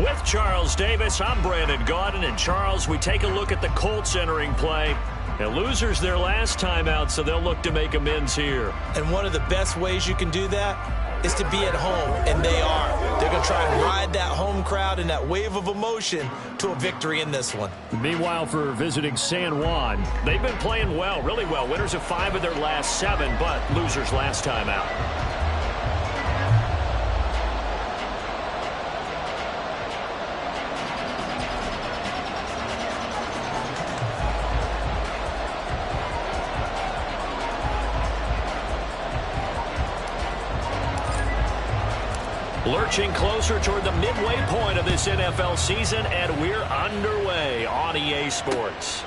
With Charles Davis, I'm Brandon Gaudin. And Charles, we take a look at the Colts entering play. And losers their last time out, so they'll look to make amends here. And one of the best ways you can do that is to be at home, and they are. They're going to try and ride that home crowd and that wave of emotion to a victory in this one. Meanwhile, for visiting San Juan, they've been playing well, really well. Winners of 5 of their last 7, but losers last time out. Lurching closer toward the midway point of this NFL season, and we're underway on EA Sports.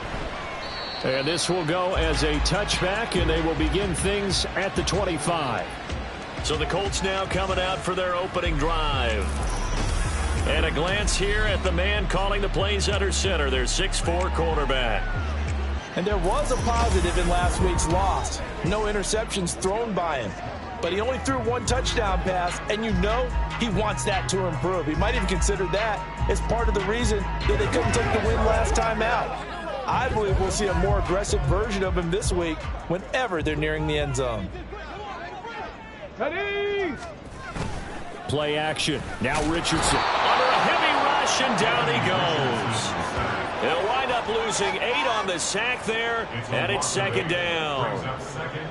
And this will go as a touchback, and they will begin things at the 25. So the Colts now coming out for their opening drive. And a glance here at the man calling the plays under center, their 6'4" quarterback. And there was a positive in last week's loss. No interceptions thrown by him. But he only threw 1 touchdown pass, and you know he wants that to improve. He might even consider that as part of the reason that they couldn't take the win last time out. I believe we'll see a more aggressive version of him this week whenever they're nearing the end zone. Ready? Play action. Now Richardson under a heavy rush, and down he goes. They'll wind up losing 8 on the sack there, and it's second down.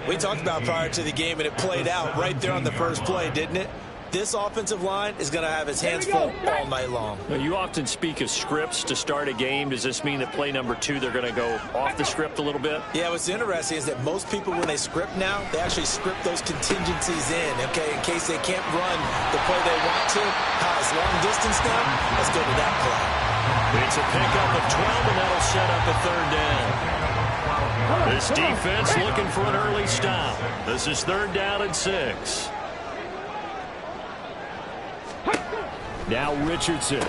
We talked about prior to the game, and it played out right there on the first play, didn't it? This offensive line is going to have its hands full all night long. You often speak of scripts to start a game. Does this mean that play number 2, they're going to go off the script a little bit? Yeah, what's interesting is that most people, when they script now, they actually script those contingencies in, okay, in case they can't run the play they want to. It's long distance now. Let's go to that play. It's a pickup of 12, and that'll set up a third down. This defense looking for an early stop. This is 3rd down and 6. Now Richardson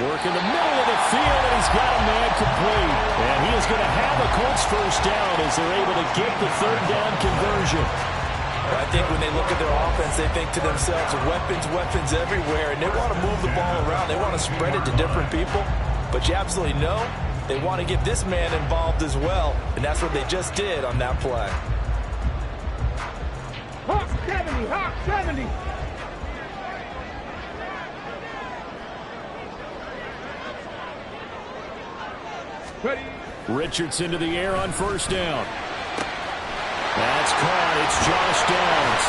working the middle of the field, and he's got a man complete. And he is going to have a Colts first down as they're able to get the 3rd down conversion. I think when they look at their offense, they think to themselves, weapons everywhere, and they want to move the ball around. They want to spread it to different people, but you absolutely know they want to get this man involved as well, and that's what they just did on that play. Hawk 70, Hawk 70. Ready? Richardson to the air on first down. That's caught. It's Josh Downs.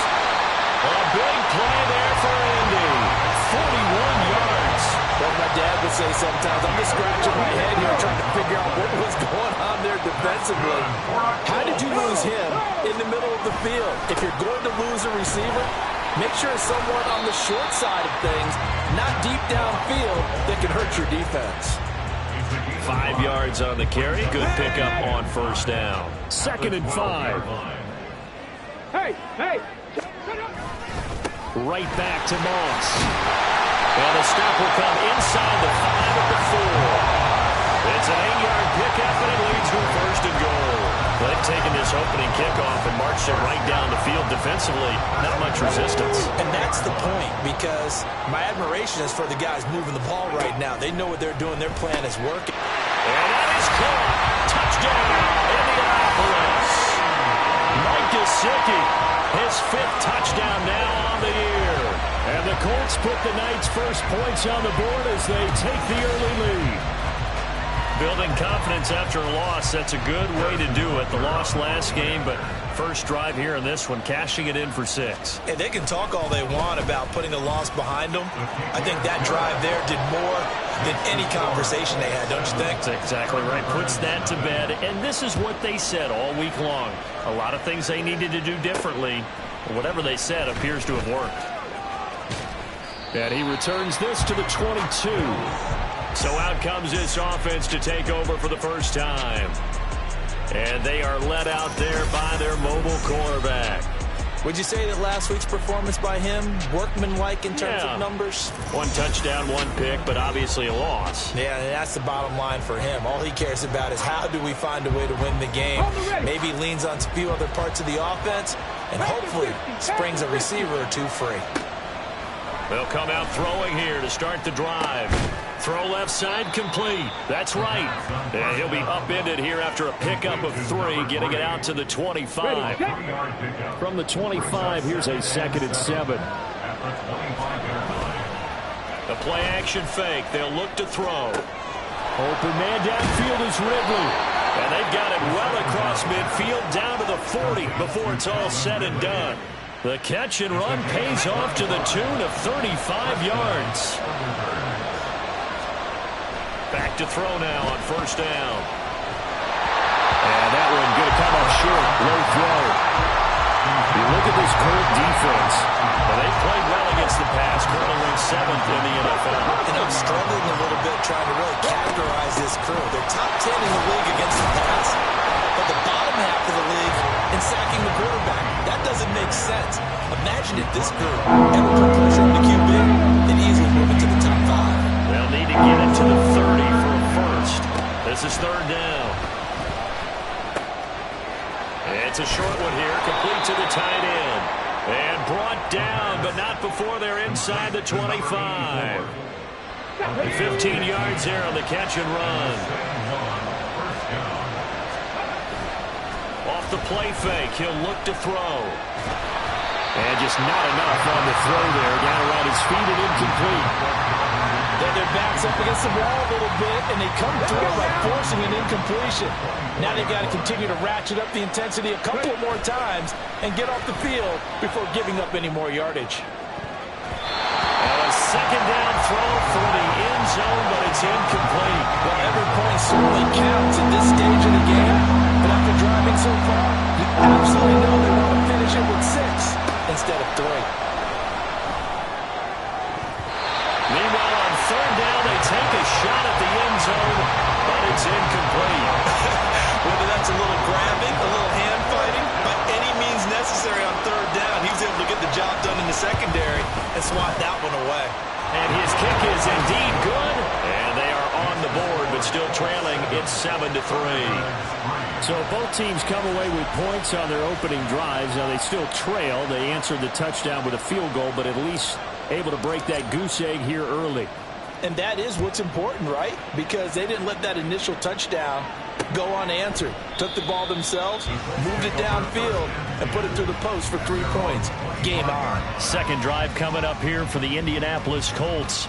A big play there for Indy. 41 yards. Like my dad would say sometimes, I'm just scratching my head here trying to figure out what was going on there defensively. How did you lose him in the middle of the field? If you're going to lose a receiver, make sure it's someone on the short side of things, not deep downfield, that can hurt your defense. 5 yards on the carry. Good pickup on first down. 2nd and 5. Hey, hey. Right back to Moss. And the stop will come inside the 5 at the 4. It's an 8-yard pickup, and it leads to a 1st and goal. They've taken this opening kickoff and marched it right down the field defensively. Not much resistance. And that's the point, because my admiration is for the guys moving the ball right now. They know what they're doing. Their plan is working. And that is caught. Touchdown, Indianapolis. Mike Gesicki, his 5th touchdown now on the year. And the Colts put the night's first points on the board as they take the early lead. Building confidence after a loss, that's a good way to do it. The loss last game, but first drive here in this one, cashing it in for 6. And they can talk all they want about putting the loss behind them. I think that drive there did more than any conversation they had, don't you think? That's exactly right. Puts that to bed. And this is what they said all week long. A lot of things they needed to do differently. Whatever they said appears to have worked. And he returns this to the 22. So out comes this offense to take over for the first time. And they are led out there by their mobile quarterback. Would you say that last week's performance by him, workmanlike in terms of numbers? 1 touchdown, 1 pick, but obviously a loss. Yeah, and that's the bottom line for him. All he cares about is how do we find a way to win the game. Maybe leans on a few other parts of the offense, and hopefully springs a receiver or 2 free. They'll come out throwing here to start the drive. Throw left side complete. That's right. And he'll be upended here after a pickup of 3, getting it out to the 25. From the 25, here's a 2nd and 7. The play action fake. They'll look to throw. Open man downfield is Ridley. And they've got it well across midfield down to the 40 before it's all said and done. The catch and run pays off to the tune of 35 yards. Back to throw now on 1st down. And that one going to come up short. Low throw. You look at this Colt defense. Well, they've played well against the pass, currently 7th in the NFL. And I'm struggling a little bit trying to really characterize this crew. They're top 10 in the league against the pass, but the bottom half of the league in sacking the quarterback. That doesn't make sense. Imagine if this group ever put pressure on the QB, then easily move it to the top 5. They'll need to get it to the 30 for a first. This is 3rd down. It's a short one here, complete to the tight end. And brought down, but not before they're inside the 25. 15 yards there on the catch and run. Off the play fake, he'll look to throw. And just not enough on the throw there. Down around his feet and incomplete. Their backs up against the wall a little bit, and they come through by forcing an incompletion. Now they've got to continue to ratchet up the intensity a couple of more times and get off the field before giving up any more yardage. And a 2nd down throw for the end zone, but it's incomplete. Well, every point certainly counts at this stage of the game, but after driving so far, you absolutely know they want to finish it with 6 instead of 3. Meanwhile, on 3rd down, they take a shot at the end zone, but it's incomplete. Whether that's a little grabbing, a little hand fighting, by any means necessary on 3rd down, he was able to get the job done in the secondary and swat that one away. And his kick is indeed good, and they are on the board, but still trailing. It's 7-3. So both teams come away with points on their opening drives. Now they still trail. They answered the touchdown with a field goal, but at least able to break that goose egg here early. And that is what's important, right? Because they didn't let that initial touchdown go unanswered. Took the ball themselves, moved it downfield, and put it through the post for 3 points. Game on. 2nd drive coming up here for the Indianapolis Colts.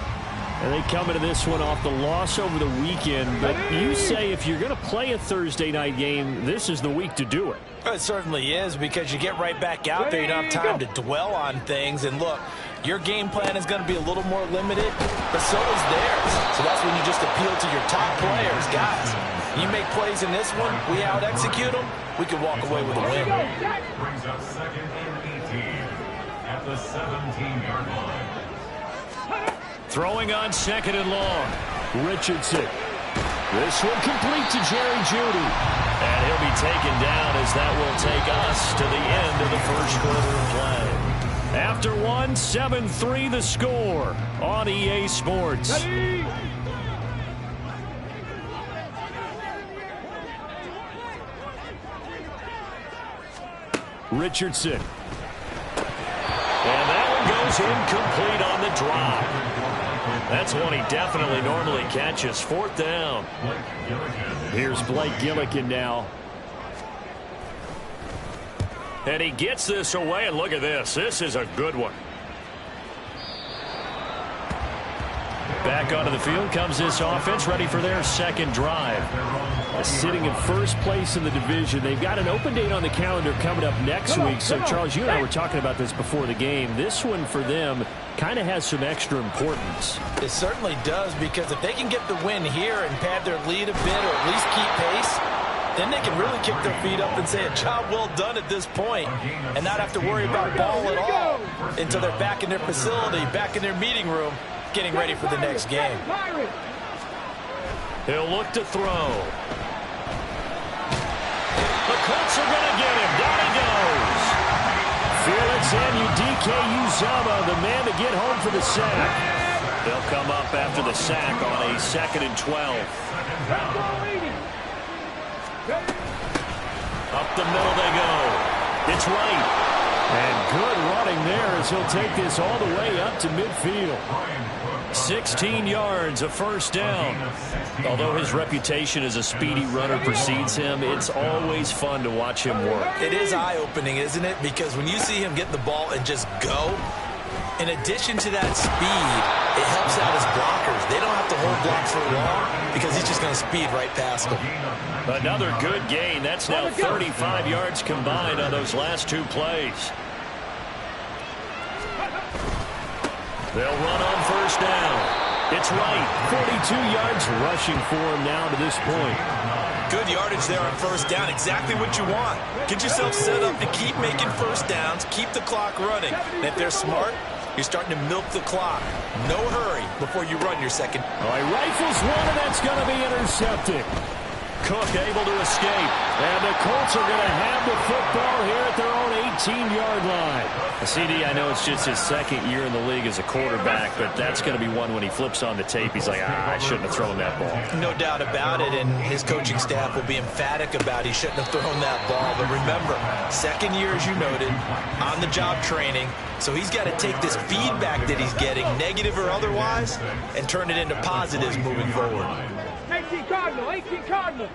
And they come into this one off the loss over the weekend. But you say if you're going to play a Thursday night game, this is the week to do it. It certainly is, because you get right back out there. You don't have time to dwell on things. And look, your game plan is going to be a little more limited, but so is theirs. So that's when you just appeal to your top players. Guys, you make plays in this one, we out-execute them, we can walk away with a win. Brings up 2nd and 18 at the 17-yard line. Throwing on 2nd and long. Richardson. This one complete to Jerry Jeudy. And he'll be taken down as that will take us to the end of the 1st quarter of play. After 1, 7-3 the score on EA Sports. Richardson. And that one goes incomplete on the drop. That's one he definitely normally catches. 4th down. Here's Blake Gillikin now. And he gets this away, and look at this. This is a good one. Back onto the field comes this offense, ready for their 2nd drive. Sitting in 1st place in the division. They've got an open date on the calendar coming up next week. So, Charles, you and I were talking about this before the game. This one for them kind of has some extra importance. It certainly does, because if they can get the win here and pad their lead a bit, or at least keep pace, then they can really kick their feet up and say a job well done at this point, and not have to worry about ball at all until they're back in their facility, back in their meeting room, getting ready for the next game. He'll look to throw. The Colts are going to get him. Down he goes. Felix Anudike-Uzomah, the man to get home for the sack. They'll come up after the sack on a 2nd and 12. Up the middle they go. It's right. And good running there as he'll take this all the way up to midfield. 16 yards, a first down. Although his reputation as a speedy runner precedes him, it's always fun to watch him work. It is eye-opening, isn't it? Because when you see him get the ball and just go, in addition to that speed, it helps out his blockers. They don't have to hold blocks for long because he's just going to speed right past them. Another good gain. That's now 35 yards combined on those last two plays. They'll run on first down. It's right. 42 yards rushing for him now to this point. Good yardage there on first down. Exactly what you want. Get yourself set up to keep making first downs, keep the clock running. And if they're smart, you're starting to milk the clock. No hurry before you run your second. All right, rifles one, and that's going to be intercepted. Cook able to escape. And the Colts are going to have the football here at their own 18-yard line. CD, I know it's just his second year in the league as a quarterback, but that's going to be one when he flips on the tape. He's like, I shouldn't have thrown that ball. No doubt about it, and his coaching staff will be emphatic about he shouldn't have thrown that ball. But remember, second year, as you noted, on-the-job training, so he's got to take this feedback that he's getting, negative or otherwise, and turn it into positives moving forward. 18 Cardinal, 18 Cardinal.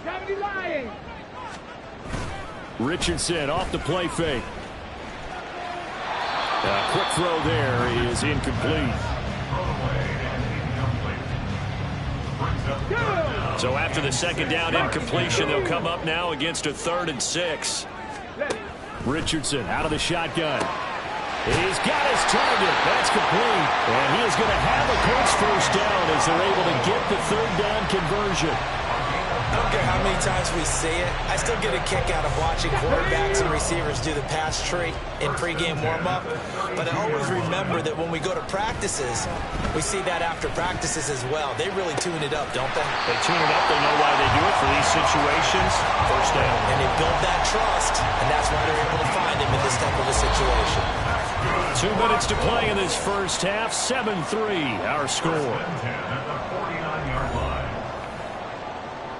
70 Lions. Richardson off the play fake. Quick throw there is incomplete. So after the second down incompletion, they'll come up now against a 3rd and 6. Richardson out of the shotgun. He's got his target. That's complete. And he is going to have a Colts first down as they're able to get the 3rd down conversion. I don't care how many times we say it, I still get a kick out of watching quarterbacks and receivers do the pass tree in pregame warm-up. But I always remember that when we go to practices, we see that after practices as well. They really tune it up, don't they? They tune it up. They know why they do it for these situations. First down. And they build that trust, and that's why they're able to find him in this type of a situation. 2 minutes to play in this first half. 7-3, our score.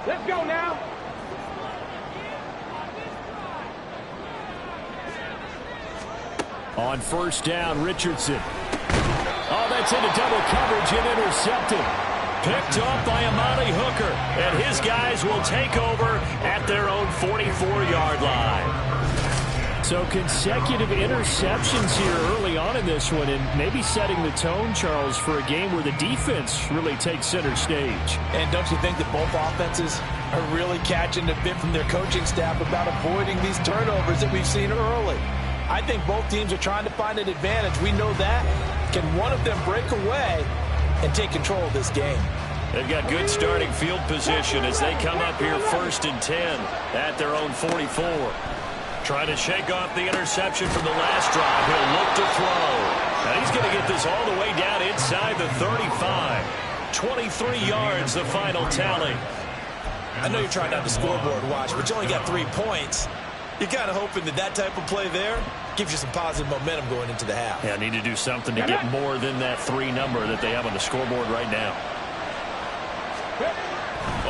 Let's go now. On first down, Richardson. Oh, that's into double coverage and intercepted. Picked off by Amani Hooker. And his guys will take over at their own 44-yard line. So consecutive interceptions here early on in this one, and maybe setting the tone, Charles, for a game where the defense really takes center stage. And don't you think that both offenses are really catching the bit from their coaching staff about avoiding these turnovers that we've seen early? I think both teams are trying to find an advantage. We know that. Can one of them break away and take control of this game? They've got good starting field position as they come up here 1st and 10 at their own 44. Trying to shake off the interception from the last drive. He'll look to throw. And he's going to get this all the way down inside the 35. 23 yards, the final tally. I know you're trying not to scoreboard watch, but you only got 3 points. You're kind of hoping that that type of play there gives you some positive momentum going into the half. Yeah, need to do something to get more than that 3 number that they have on the scoreboard right now.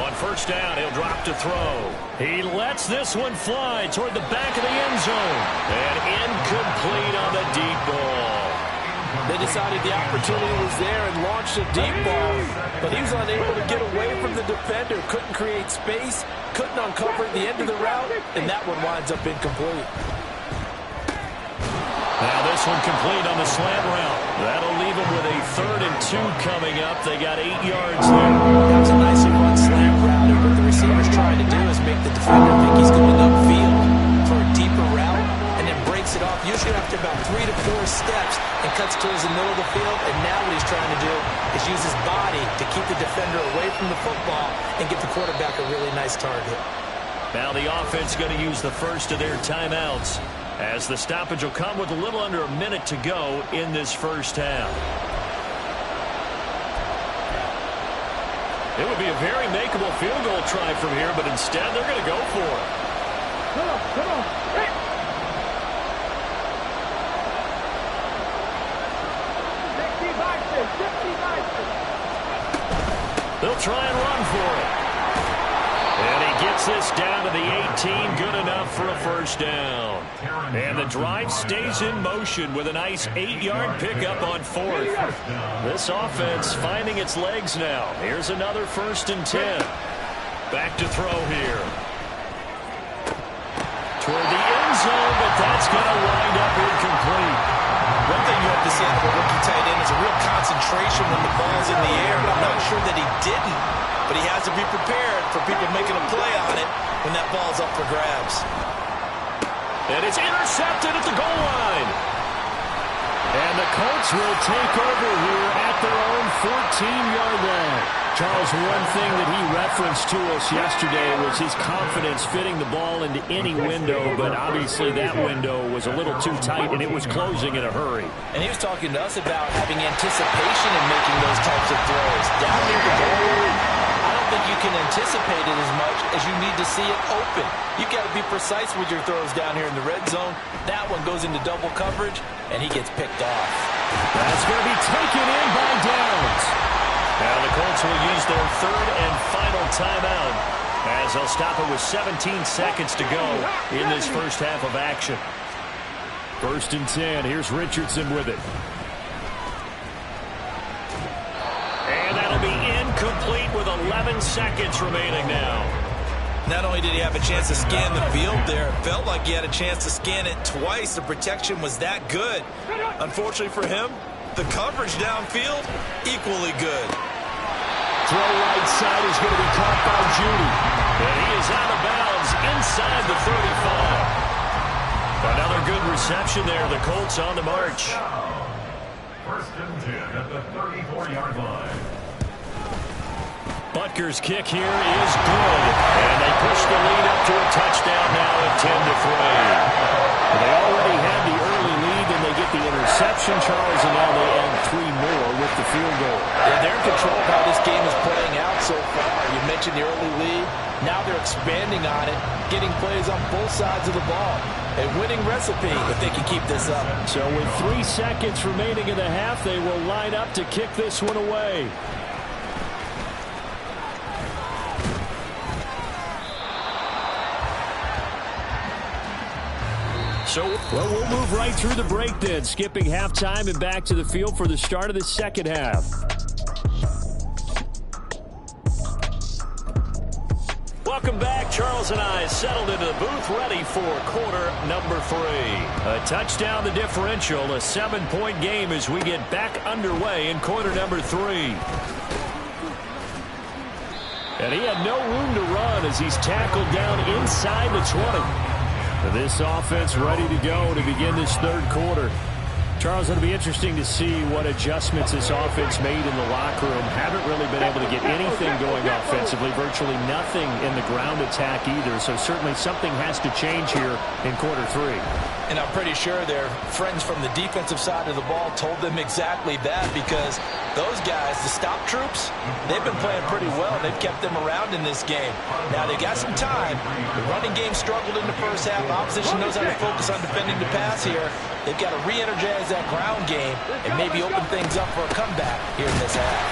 On first down, he'll drop to throw. He lets this one fly toward the back of the end zone. And incomplete on the deep ball. They decided the opportunity was there and launched a deep ball, but he was unable to get away from the defender. Couldn't create space, couldn't uncover the end of the route, and that one winds up incomplete. Now this one complete on the slant route. That'll leave them with a 3rd and 2 coming up. They got 8 yards there. That was a nicely run slant route, and what the receiver's trying to do is make the defender think he's going upfield for a deeper route, and then breaks it off, usually after about 3 to 4 steps, and cuts towards the middle of the field. And now what he's trying to do is use his body to keep the defender away from the football and get the quarterback a really nice target. Now the offense going to use the first of their timeouts, as the stoppage will come with a little under a minute to go in this first half. It would be a very makeable field goal try from here, but instead they're going to go for it. Come on, come on. Hey. 60 They'll try and run for it. And he gets this down to the 18. Good enough for a first down. And the drive stays in motion with a nice 8-yard pickup on fourth. This offense finding its legs now. Here's another 1st and 10. Back to throw here. Toward the end zone, but that's going to wind up incomplete. One thing you have to see out of a rookie tight end is a real concentration when the ball's in the air. And I'm not sure that he didn't, but he has to be prepared for people making a play on it when that ball's up for grabs. And it's intercepted at the goal line. And the Colts will take over here at their own 14-yard line. Charles, one thing that he referenced to us yesterday was his confidence fitting the ball into any window, but obviously that window was a little too tight, and it was closing in a hurry. And he was talking to us about having anticipation in making those types of throws. Down near the goal line, I don't think you can anticipate it as much as you need to see it open. You've got to be precise with your throws down here in the red zone. That one goes into double coverage, and he gets picked off. That's going to be taken in by Downs. Now the Colts will use their 3rd and final timeout as they'll stop it with 17 seconds to go in this first half of action. 1st and 10. Here's Richardson with it. And that'll be incomplete with 11 seconds remaining now. Not only did he have a chance to scan the field there, it felt like he had a chance to scan it twice. The protection was that good. Unfortunately for him, the coverage downfield, equally good. Throw right side is going to be caught by Judy. And he is out of bounds inside the 35. Another good reception there. The Colts on the march. 1st and 10 at the 34-yard line. Butker's kick here is good. And they push the lead up to a touchdown now at 10-3. They already had the early lead, and they get the interception, Charles, and now they add 3 more with the field goal. Yeah, they're in control of how this game is playing out so far. You mentioned the early lead. Now they're expanding on it, getting plays on both sides of the ball. A winning recipe if they can keep this up. So with 3 seconds remaining in the half, they will line up to kick this one away. So, well, we'll move right through the break then, skipping halftime and back to the field for the start of the second half. Welcome back. Charles and I settled into the booth, ready for quarter number 3. A touchdown the differential, a 7-point game as we get back underway in quarter number 3. And he had no room to run as he's tackled down inside the 20. This offense ready to go to begin this 3rd quarter. Charles, it'll be interesting to see what adjustments this offense made in the locker room. Haven't really been able to get anything going offensively, virtually nothing in the ground attack either. So certainly something has to change here in quarter 3. And I'm pretty sure their friends from the defensive side of the ball told them exactly that, because those guys, the stop troops, they've been playing pretty well. They've kept them around in this game. Now they got some time. The running game struggled in the first half. Opposition knows how to focus on defending the pass here. They've got to re-energize that ground game and maybe open things up for a comeback here in this half.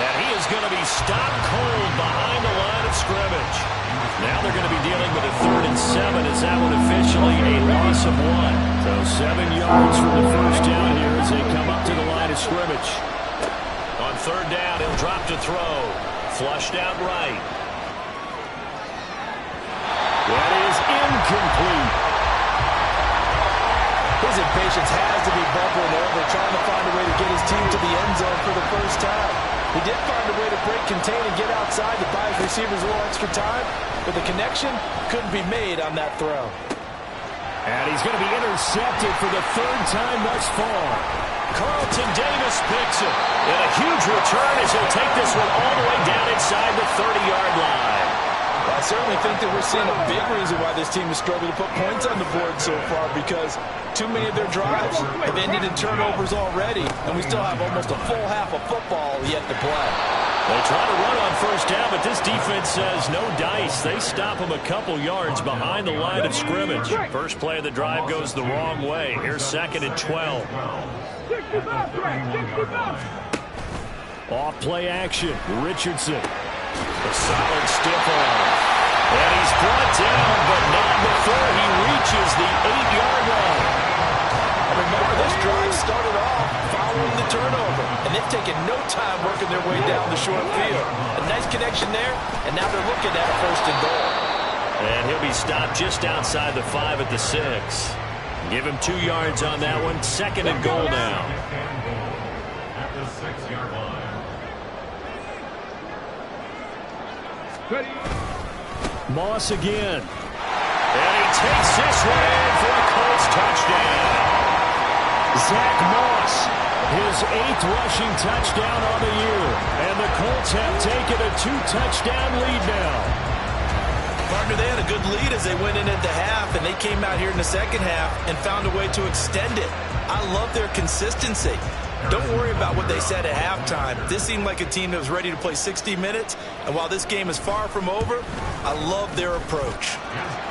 And he is going to be stopped cold behind the line of scrimmage. Now they're going to be dealing with a 3rd and 7 as that one officially a loss of 1. So 7 yards from the first down here as they come up to the line of scrimmage. On 3rd down, he'll drop to throw. Flushed out right. That is incomplete. His impatience has to be bubbling over, trying to find a way to get his team to the end zone for the first time. He did find a way to break, contain, and get outside to buy his receivers a little extra time, but the connection couldn't be made on that throw. And he's going to be intercepted for the 3rd time thus far. Carlton Davis picks it. And a huge return as he'll take this one all the way down inside the 30-yard line. I certainly think that we're seeing a big reason why this team has struggled to put points on the board so far, because too many of their drives have ended in turnovers already, and we still have almost a full half of football yet to play. They try to run on first down, but this defense says no dice. They stop them a couple yards behind the line of scrimmage. First play of the drive goes the wrong way. Here's 2nd and 12. Off play action. Richardson. A solid stiff arm. And he's brought down, but not before he reaches the 8-yard line. And remember, this drive started off following the turnover, and they've taken no time working their way down the short field. A nice connection there, and now they're looking at a 1st and goal. And he'll be stopped just outside the 5 at the 6. Give him 2 yards on that one. 2nd and goal now. At the 6-yard line. Ready. Moss again. And he takes this one in for a Colts touchdown. Zach Moss, his 8th rushing touchdown on the year. And the Colts have taken a 2-touchdown lead now. Partner, they had a good lead as they went in at the half, and they came out here in the second half and found a way to extend it. I love their consistency. Don't worry about what they said at halftime. This seemed like a team that was ready to play 60 minutes, and while this game is far from over, I love their approach.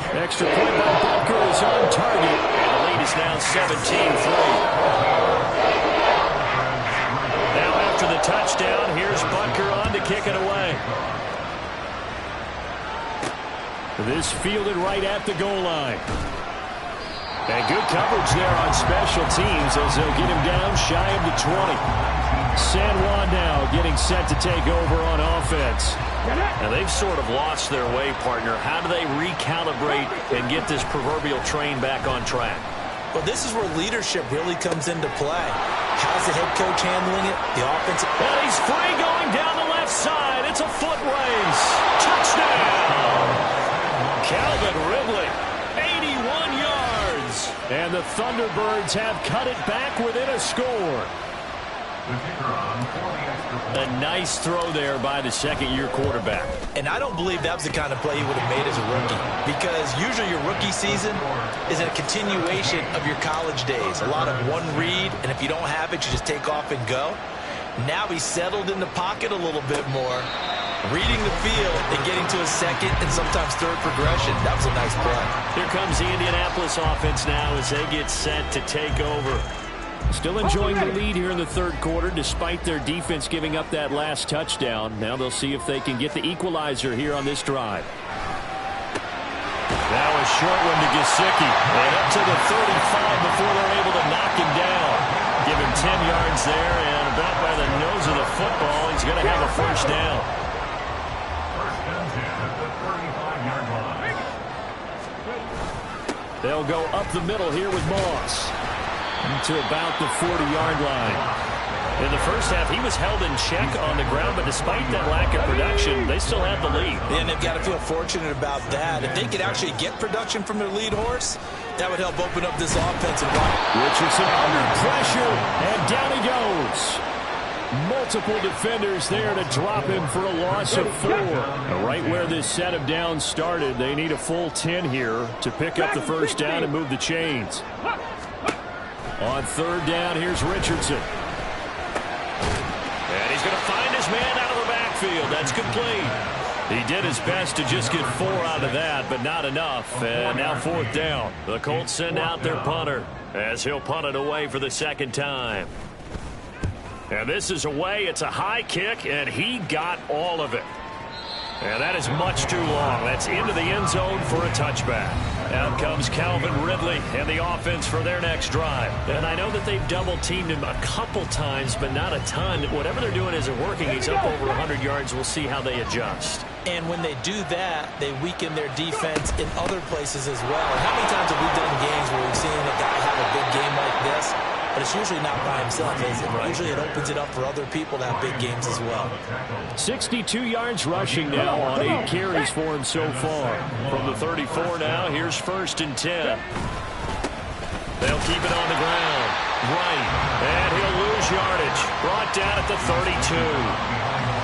Extra point by Butker is on target, and the lead is now 17-3. Now after the touchdown, here's Butker on to kick it away. This fielded right at the goal line. And good coverage there on special teams as they'll get him down shy of the 20. San Juan now getting set to take over on offense. Now they've sort of lost their way, partner. How do they recalibrate and get this proverbial train back on track? Well, this is where leadership really comes into play. How's the head coach handling it? The offense. And he's free going down the left side. It's a foot race. Touchdown! Calvin Ridley, 81 yards. And the Thunderbirds have cut it back within a score. A nice throw there by the 2nd-year quarterback. And I don't believe that was the kind of play he would have made as a rookie, because usually your rookie season is a continuation of your college days. A lot of one read, and if you don't have it, you just take off and go. Now he's settled in the pocket a little bit more, reading the field and getting to a 2nd and sometimes 3rd progression. That was a nice play. Here comes the Indianapolis offense now as they get set to take over. Still enjoying the lead here in the 3rd quarter despite their defense giving up that last touchdown. Now they'll see if they can get the equalizer here on this drive. Now a short one to Gesicki. And up to the 35 before they're able to knock him down. Give him 10 yards there, and about by the nose of the football, he's going to have a 1st down. They'll go up the middle here with Moss to about the 40-yard line. In the first half, he was held in check on the ground, but despite that lack of production, they still have the lead. And they've got to feel fortunate about that. If they could actually get production from their lead horse, that would help open up this offense. And Richardson under pressure, and down he goes. Multiple defenders there to drop him for a loss of 4. Right where this set of downs started, they need a full 10 here to pick up the 1st down and move the chains. On 3rd down, here's Richardson. And he's going to find his man out of the backfield. That's complete. He did his best to just get 4 out of that, but not enough. And now 4th down. The Colts send out their punter as he'll punt it away for the 2nd time. And this is away. It's a high kick, and he got all of it. And that is much too long. That's into the end zone for a touchback. Out comes Calvin Ridley and the offense for their next drive. And I know that they've double-teamed him a couple times, but not a ton. Whatever they're doing isn't working. He's up over 100 yards. We'll see how they adjust. And when they do that, they weaken their defense in other places as well. And how many times have we done games where we've seen a guy have a big game like this? But it's usually not by himself, is it? Right. Usually it opens it up for other people to have big games as well. 62 yards rushing now on 8 carries for him so far. From the 34 now, here's 1st and 10. They'll keep it on the ground. Right. And he'll lose yardage. Brought down at the 32.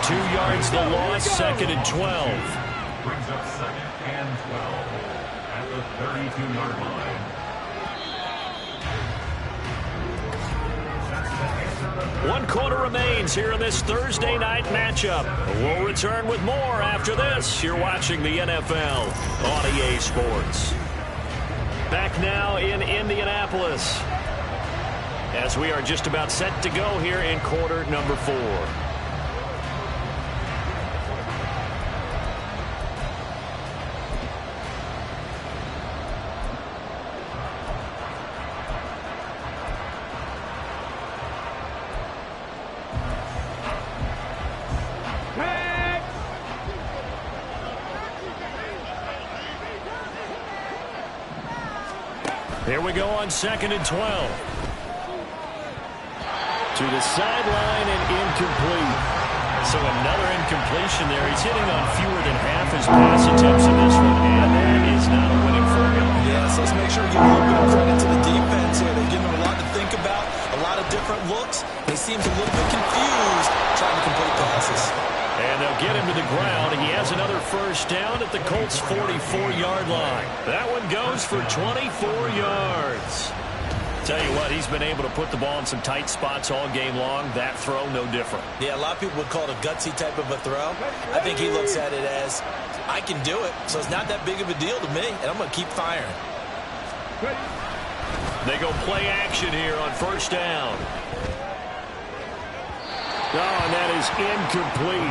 2 yards the loss, 2nd and 12. Brings up 2nd and 12 at the 32-yard line. 1 quarter remains here in this Thursday night matchup. We'll return with more after this. You're watching the NFL on EA Sports. Back now in Indianapolis as we are just about set to go here in quarter number 4. Here we go on 2nd and 12. To the sideline and incomplete. So another incompletion there. He's hitting on fewer than half his pass attempts in this one, and that is not a winning formula. Yeah, so let's make sure we give a little bit of credit to the defense here. They're giving him a lot to think about, a lot of different looks. He seems a little bit confused trying to complete passes. And they'll get him to the ground. He has another first down at the Colts' 44-yard line. That one goes for 24 yards. Tell you what, he's been able to put the ball in some tight spots all game long. That throw, no different. Yeah, a lot of people would call it a gutsy type of a throw. I think he looks at it as, I can do it, so it's not that big of a deal to me, and I'm going to keep firing. They go play action here on first down. Oh, and that is incomplete.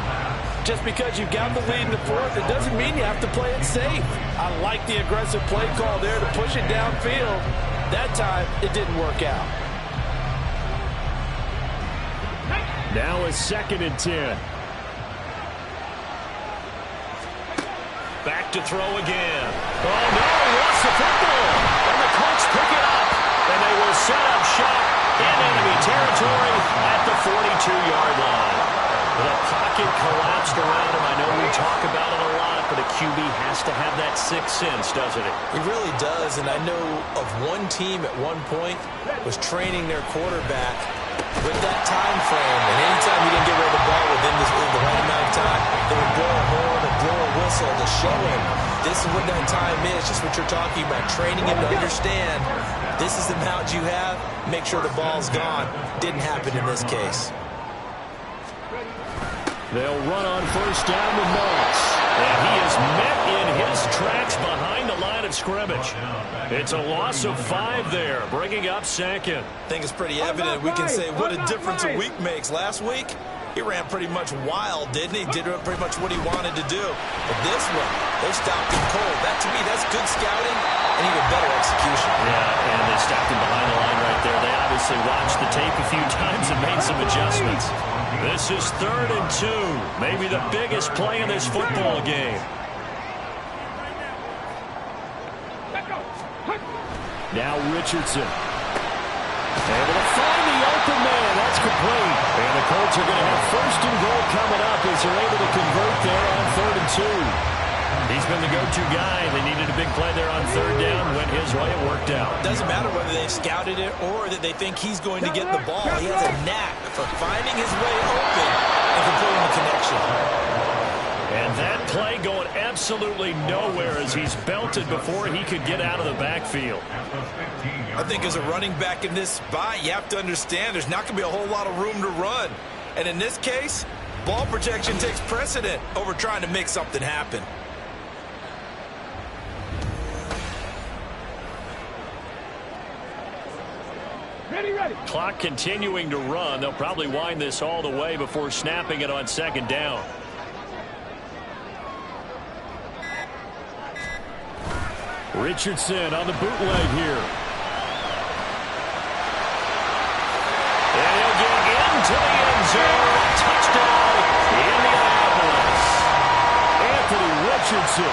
Just because you've got the lead in the fourth, it doesn't mean you have to play it safe. I like the aggressive play call there to push it downfield. That time, it didn't work out. Now a 2nd and 10. Back to throw again. Oh, no, he lost the football. And the Colts pick it up. And they will set up shop in enemy territory at the 42-yard line. The pocket collapsed around him. I know we talk about it a lot, but a QB has to have that sixth sense, doesn't it? He really does, and I know of one team at one point was training their quarterback with that time frame, and anytime he didn't get rid of the ball within the right amount of time, they would blow a horn or blow a whistle to show him this is what that time is, just what you're talking about, training him to understand this is the amount you have, make sure the ball's gone. Didn't happen in this case. They'll run on first down with Moss. And he is met in his tracks behind the line of scrimmage. It's a loss of 5 there, bringing up 2nd. I think it's pretty evident. We can say what a difference a week makes. Last week, he ran pretty much wild, didn't he? Did pretty much what he wanted to do. But this one, they stopped him cold. That, to me, that's good scouting and even better execution. Yeah, and they stopped him behind the line right there. They obviously watched the tape a few times and made some adjustments. This is 3rd and 2. Maybe the biggest play in this football game. Now Richardson. Able to find the open man. That's complete. And the Colts are going to have 1st and goal coming up as they're able to convert there on 3rd and 2. He's been the go-to guy. They needed a big play there on 3rd down. Went his way. It worked out. Doesn't matter whether they scouted it or that they think he's going to get the ball. He has a knack for finding his way open and completing the connection. And that play going absolutely nowhere as he's belted before he could get out of the backfield. I think as a running back in this spot, you have to understand there's not going to be a whole lot of room to run. And in this case, ball protection takes precedent over trying to make something happen. Ready. Clock continuing to run. They'll probably wind this all the way before snapping it on 2nd down. Richardson on the bootleg here. And he'll get into the end zone. Touchdown, Indianapolis. Anthony Richardson,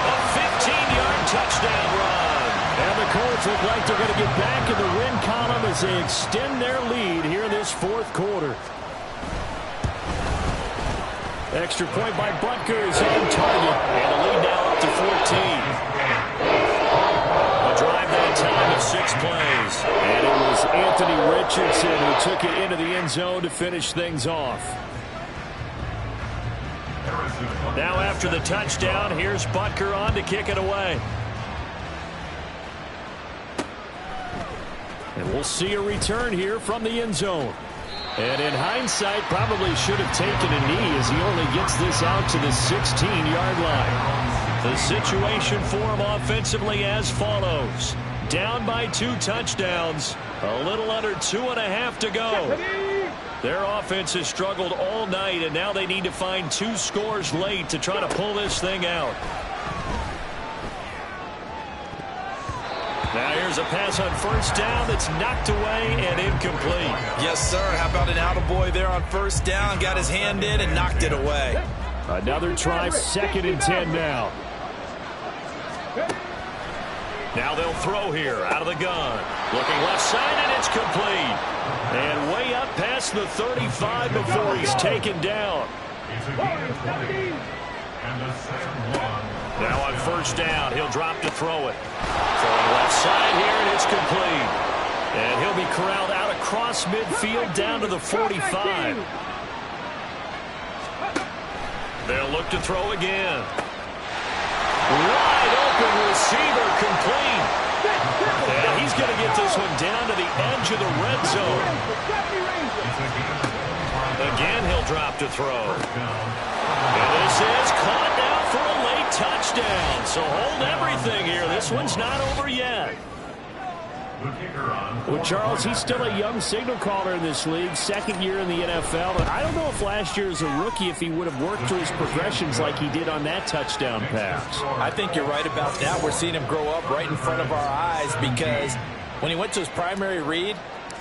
a 15-yard touchdown run. And the Colts look like they're going to get back in the win column as they extend their lead here in this 4th quarter. Extra point by Butker is on target. And the lead now up to 14. A drive that time of 6 plays. And it was Anthony Richardson who took it into the end zone to finish things off. Now after the touchdown, here's Butker on to kick it away. And we'll see a return here from the end zone. And in hindsight, probably should have taken a knee as he only gets this out to the 16-yard line. The situation for him offensively as follows. Down by 2 touchdowns. A little under 2.5 to go. Their offense has struggled all night, and now they need to find 2 scores late to try to pull this thing out. Now here's a pass on first down that's knocked away and incomplete. Yes, sir. How about an attaboy there on first down? Got his hand in and knocked it away. Another try, 2nd and 10 now. Now they'll throw here out of the gun. Looking left side, and it's complete. And way up past the 35 before he's taken down. It's a gain of 20. And a second one. Now on first down, he'll drop to throw it. Throwing left side here, and it's complete. And he'll be corralled out across midfield down to the 45. They'll look to throw again. Wide open receiver, complete. And he's going to get this one down to the edge of the red zone. Again, he'll drop to throw. And this is caught now for a late touchdown. So hold everything here. This one's not over yet. Well, Charles, he's still a young signal caller in this league, second year in the NFL. But I don't know if last year as a rookie, if he would have worked through his progressions like he did on that touchdown pass. I think you're right about that. We're seeing him grow up right in front of our eyes because when he went to his primary read,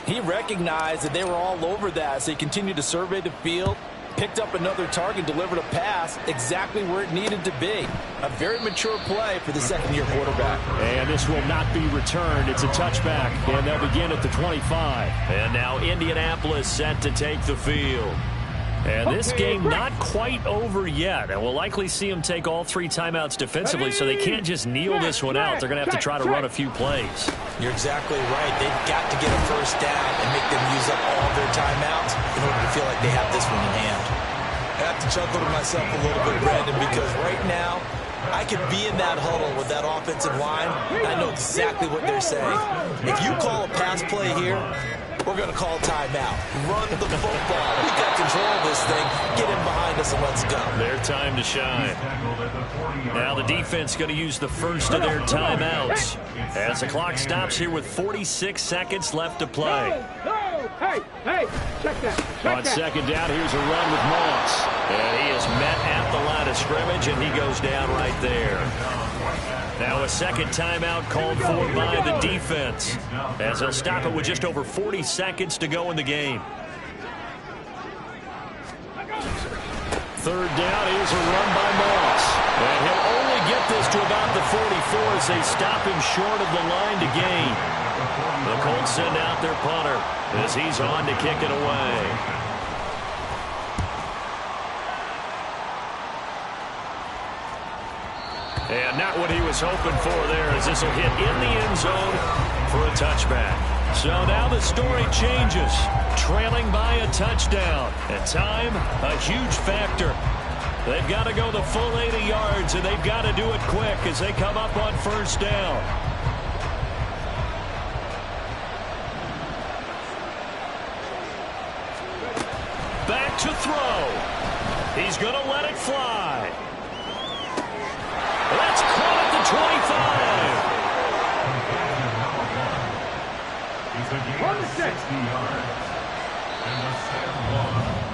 he recognized that they were all over that. So he continued to survey the field, picked up another target, delivered a pass exactly where it needed to be. A very mature play for the second-year quarterback. And this will not be returned. It's a touchback, and they'll begin at the 25. And now Indianapolis set to take the field. And this game not quite over yet. And we'll likely see them take all three timeouts defensively, so they can't just kneel this one out. They're going to have to try to run a few plays. You're exactly right. They've got to get a first down and make them use up all their timeouts in order to feel like they have this one in hand. I have to chuckle to myself a little bit, Brandon, because right now I could be in that huddle with that offensive line, and I know exactly what they're saying. If you call a pass play here, we're going to call timeout. Run the football. We've got control of this thing. Get in behind us and let's go. Their time to shine. Now the defense going to use the first of their timeouts as the clock stops here with 46 seconds left to play. Hey, check that. On second down, here's a run with Moss. And he is met at the line of scrimmage, and he goes down right there. Now a second timeout called for by the defense as they'll stop it with just over 40 seconds to go in the game. Third down, here's a run by Moss. And he'll only get this to about the 44 as they stop him short of the line to gain. The Colts send out their punter as he's on to kick it away. And not what he was hoping for there, as this will hit in the end zone for a touchback. So now the story changes. Trailing by a touchdown. And time, a huge factor. They've got to go the full 80 yards, and they've got to do it quick as they come up on first down. Back to throw. He's going to let it fly. That's caught at the 25. It's a gain of 60 yards. And a second one.